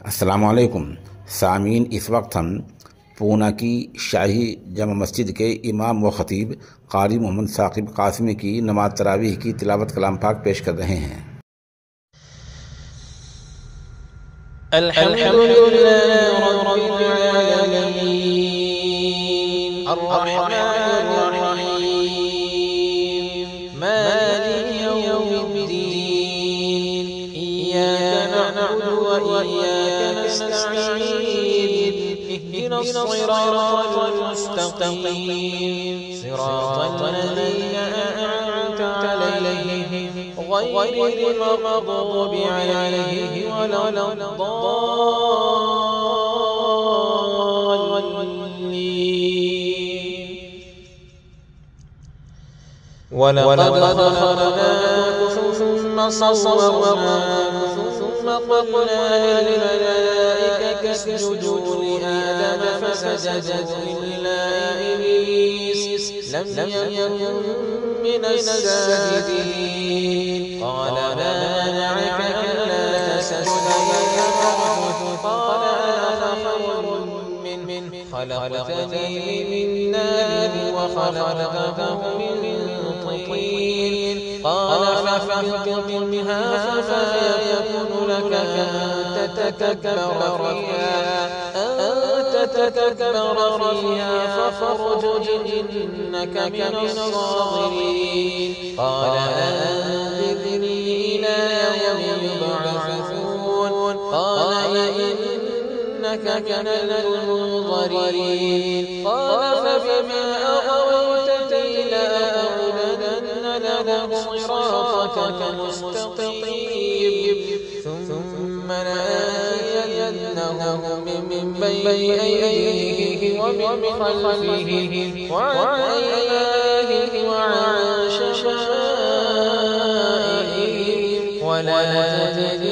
अस्सलामुअलैकुम सामीन। इस वक्त हम पूना की शाही जमा मस्जिद के इमाम व ख़तीब क़ारी मोहम्मद साक़िब क़ासिमी की नमाज तरावीह की तिलावत कलाम पाक पेश कर रहे हैं। اهدنا الصراط المستقيم صراط الذين أنعمت عليهم غير المغضوب عليهم ولا الضالين. ولقد خلقناكم ثم صورناكم ثم قلنا للملائكة اسجدوا لآدم فسجدوا إلا إبليس لم يكن من الساجدين. قال ما منعك ألا تسجد إذ أمرتك؟ قال أنا خير منه خلقتني من نار وخلقته من طين. قال فاهبط منها فما يكون لك أن تتكبر فيها فاخرج إنك من الصاغرين. قال أنذرني إلى يوم يبعثون. قال إنك من المنظرين. قال فبما أغويتني لأقعدن لهم صراطك المستقيم ثم لآتينهم من بين أيديهم ومن خلفهم وعن أيمانهم وعن شمائلهم ولا تجد